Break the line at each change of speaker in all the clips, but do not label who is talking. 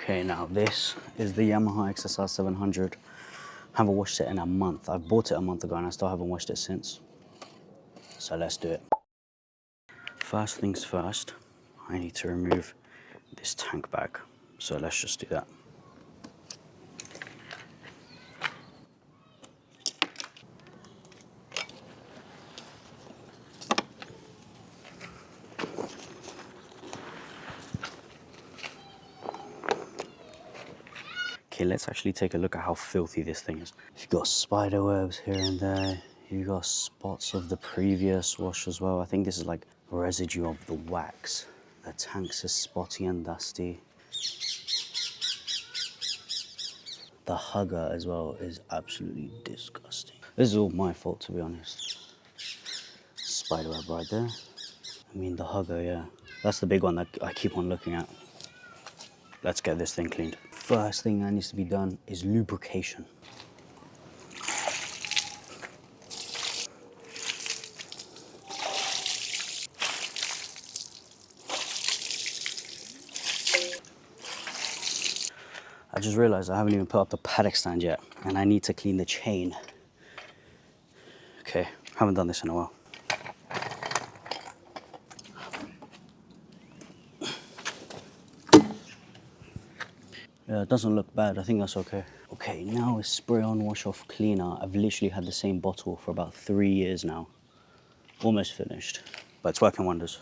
Okay, now this is the Yamaha XSR700. Haven't washed it in a month. I bought it a month ago and I still haven't washed it since. So let's do it. First things first, I need to remove this tank bag. So let's just do that. Okay, let's actually take a look at how filthy this thing is. You've got spider webs here and there. You've got spots of the previous wash as well. I think this is like residue of the wax. The tanks is spotty and dusty. The hugger as well is absolutely disgusting. This is all my fault, to be honest. Spiderweb right there. I mean, the hugger, yeah. That's the big one that I keep on looking at. Let's get this thing cleaned. First thing that needs to be done is lubrication. I just realized I haven't even put up the paddock stand yet, and I need to clean the chain. Okay, haven't done this in a while. Yeah, it doesn't look bad. I think that's okay. Okay, now is spray on wash off cleaner. I've literally had the same bottle for about 3 years now. Almost finished, but it's working wonders.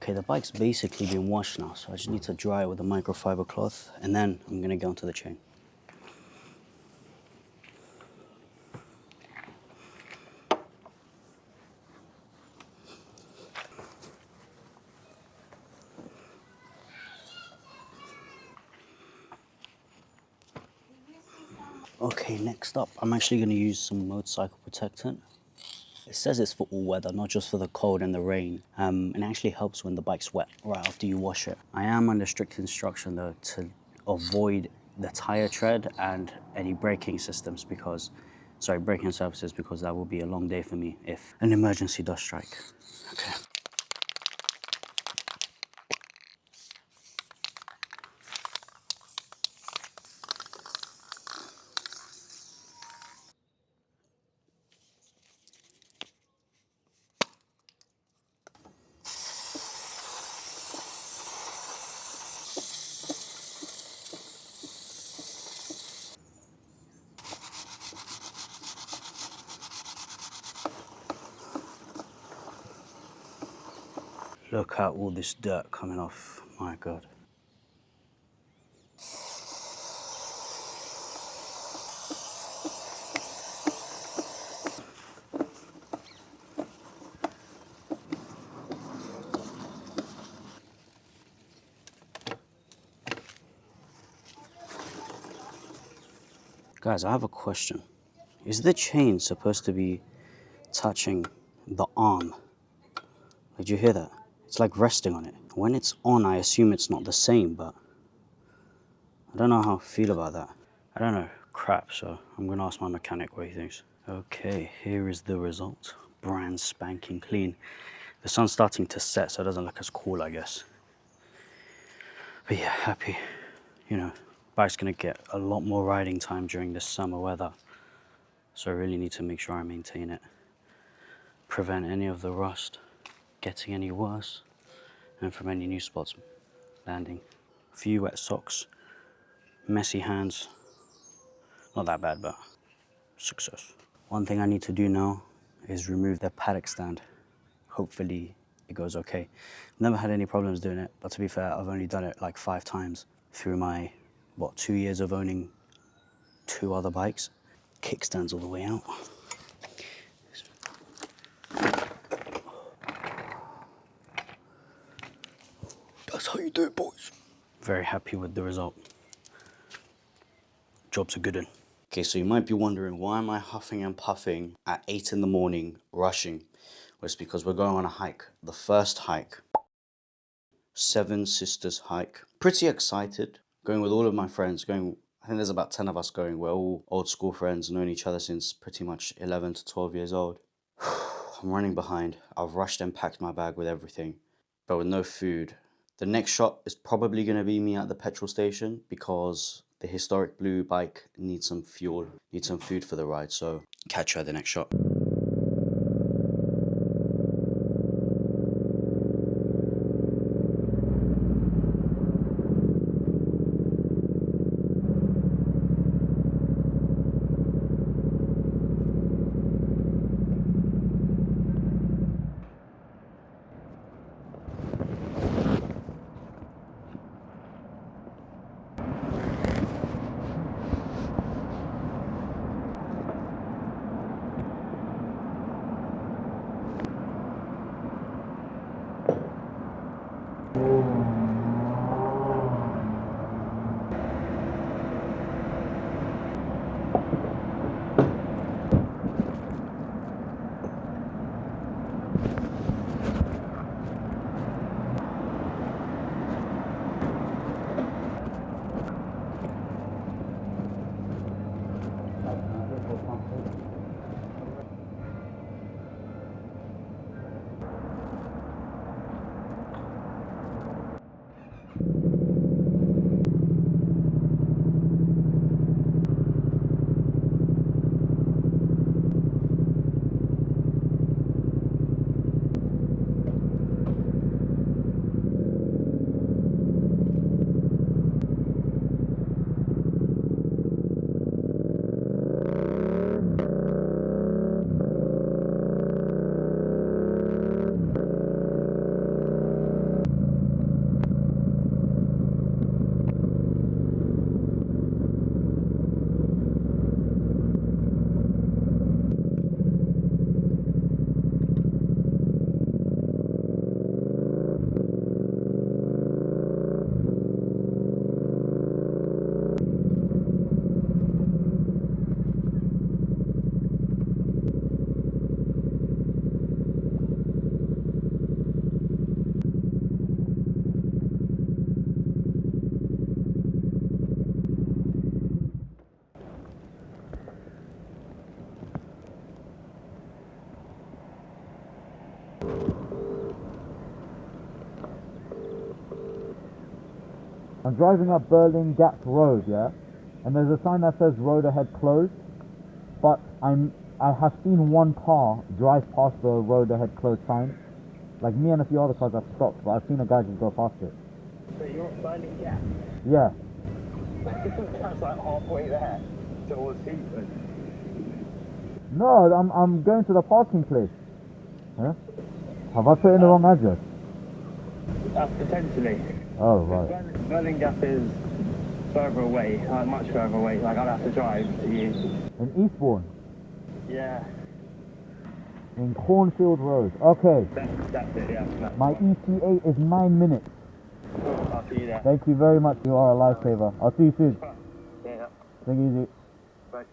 Okay, the bike's basically been washed now, so I just need to dry it with a microfiber cloth, and then I'm gonna go onto the chain. Okay, next up, I'm actually gonna use some motorcycle protectant. It says it's for all weather, not just for the cold and the rain. And it actually helps when the bike's wet right after you wash it. I am under strict instruction though to avoid the tire tread and any braking systems braking surfaces, because that will be a long day for me if an emergency does strike. Okay. Look at all this dirt coming off, my God. Guys, I have a question. Is the chain supposed to be touching the arm? Did you hear that? It's like resting on it. When it's on, I assume it's not the same, but I don't know how I feel about that. I don't know. crap, so I'm gonna ask my mechanic what he thinks. Okay, here is the result. Brand spanking clean. The sun's starting to set, so it doesn't look as cool, I guess. But yeah, happy. You know, bike's gonna get a lot more riding time during this summer weather. So I really need to make sure I maintain it. Prevent any of the rust getting any worse, and from any new spots landing. A few wet socks, messy hands. Not that bad, but success. One thing I need to do now is remove the paddock stand. Hopefully it goes okay. Never had any problems doing it, but to be fair, I've only done it like 5 times through my, 2 years of owning 2 other bikes. Kickstands all the way out. That's how you do it, boys. Very happy with the result. Job's a good one. Okay, so you might be wondering, why am I huffing and puffing at 8 in the morning, rushing? Well, it's because we're going on a hike. The first hike, Seven Sisters hike. Pretty excited. Going with all of my friends. I think there's about 10 of us going. We're all old school friends, known each other since pretty much 11 to 12 years old. I'm running behind. I've rushed and packed my bag with everything, but with no food. The next shot is probably going to be me at the petrol station because the historic blue bike needs some fuel, needs some food for the ride. So catch you at the next shot.
I'm driving up Berlin Gap Road, yeah? And there's a sign that says road ahead closed, but I have seen one car drive past the road ahead closed sign. Like me and a few other cars have stopped, but I've seen a guy just go past it.
So you're at Berlin Gap?
Yeah.
That's like halfway there towards Heathrow.
No, I'm going to the parking place. Huh? Have I put in the wrong address?
Potentially.
Oh, right.
Berlin Gap is further away, much further away. Like I'd have to drive to you.
In Eastbourne?
Yeah.
In Cornfield Road. Okay.
That's it, yeah.
My ETA is 9 minutes.
I'll see you there.
Thank you very much. You are a lifesaver. I'll see you soon.
Yeah.
Take it easy.
Bye.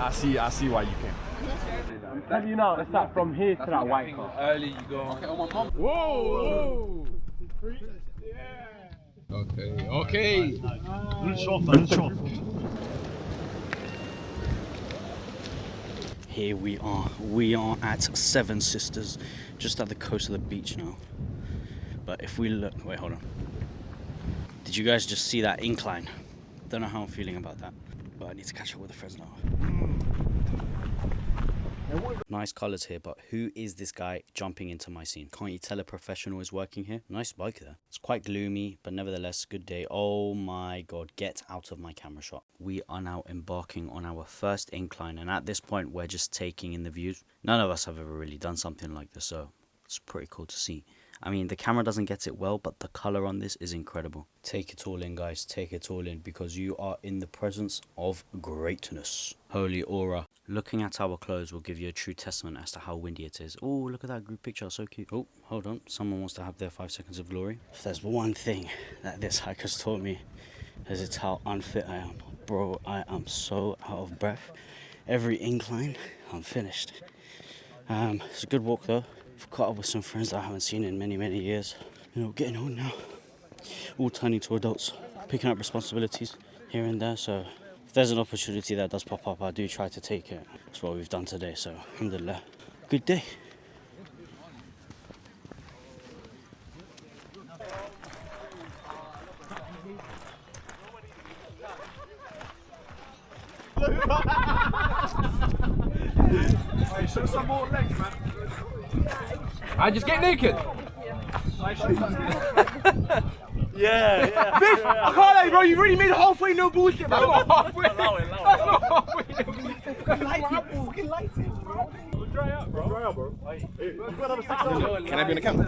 I see why you came. I'm telling you now, it's like from here to that white car.
Early, you go. Okay, on my mum.
Whoa!
Okay.
Here we are. We are at Seven Sisters, just at the coast of the beach now. But if we look, wait, hold on. Did you guys just see that incline? Don't know how I'm feeling about that, but I need to catch up with the friends now. Nice colours here, but who is this guy jumping into my scene? Can't you tell a professional is working here? Nice bike there. It's quite gloomy, but nevertheless, good day. Oh my god, get out of my camera shot. We are now embarking on our first incline, and at this point, we're just taking in the views. None of us have ever really done something like this, so it's pretty cool to see. I mean, the camera doesn't get it well, but the color on this is incredible. Take it all in, guys. Take it all in, because you are in the presence of greatness. Holy aura. Looking at our clothes will give you a true testament as to how windy it is. Oh, look at that group picture. So cute. Oh, hold on. Someone wants to have their 5 seconds of glory. If there's one thing that this hike has taught me, is it's how unfit I am. Bro, I am so out of breath. Every incline, I'm finished. It's a good walk, though. I've caught up with some friends that I haven't seen in many, many years. You know, getting old now. All turning to adults. Picking up responsibilities here and there. So if there's an opportunity that does pop up, I do try to take it. That's what we've done today. So alhamdulillah. Good day.
Hey, show some more legs, man.
I just get naked.
Yeah.
Bitch, I can't lie, bro. You really made halfway no bullshit, bro. That's not halfway. Allow it. That's not halfway. Fucking lighting, bro.
Dry up, bro. Hey, you've got another 6 hours.
Can I be in the camera?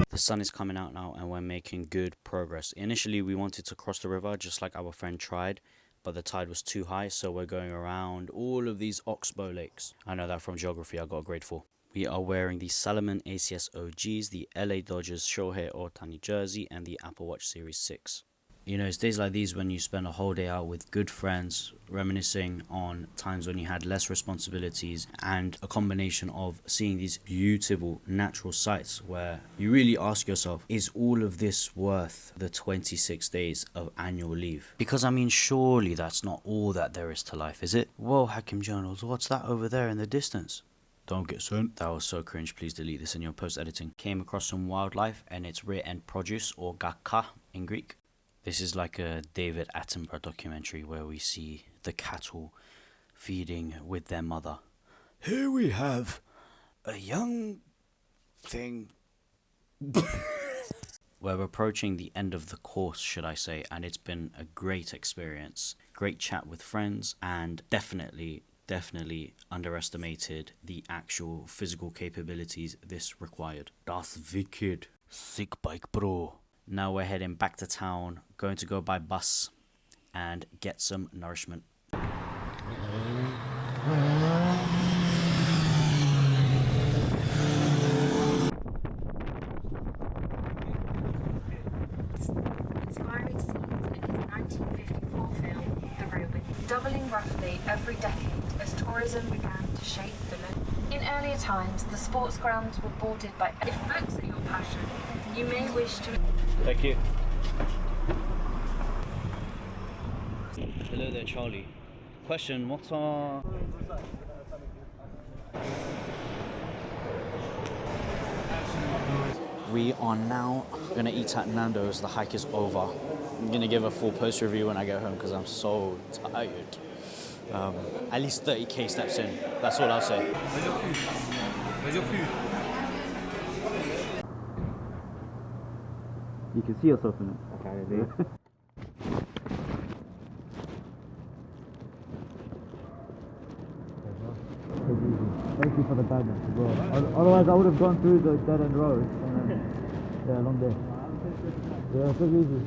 The sun is coming out now and we're making good progress. Initially, we wanted to cross the river just like our friend tried, but the tide was too high, so we're going around all of these oxbow lakes. I know that from geography. I got a grade 4. We are wearing the Salomon ACS OGs, the LA Dodgers Shohei Ohtani jersey, and the Apple Watch Series 6. You know, it's days like these when you spend a whole day out with good friends, reminiscing on times when you had less responsibilities, and a combination of seeing these beautiful natural sights where you really ask yourself, is all of this worth the 26 days of annual leave? Because I mean, surely that's not all that there is to life, is it? Whoa, hakimjournals, what's that over there in the distance? Don't get sent. That was so cringe. Please delete this in your post-editing. Came across some wildlife and its rear-end produce, or gaka in Greek. This is like a David Attenborough documentary where we see the cattle feeding with their mother. Here we have a young thing. We're approaching the end of the course, should I say, and it's been a great experience. Great chat with friends, and definitely underestimated the actual physical capabilities this required. Das wicked. Sick bike, bro. Now we're heading back to town, going to go by bus and get some nourishment.
Inspiring scenes in his 1954 film, The Real Big, doubling roughly every decade as tourism began to shape the local. In earlier times, the sports grounds were bordered by... If books are your passion, you may wish to...
Thank you. Hello there, Charlie. Question, what are... We are now going to eat at Nando's. The hike is over. I'm going to give a full post review when I get home because I'm so tired. At least 30k steps in. That's all I'll say.
Where's your food? Where's your food?
You can see yourself in it.
Okay, dude. Thank you for the guidance as well. Otherwise, I would have gone through the dead end road and then, yeah, long day. Yeah, take it easy.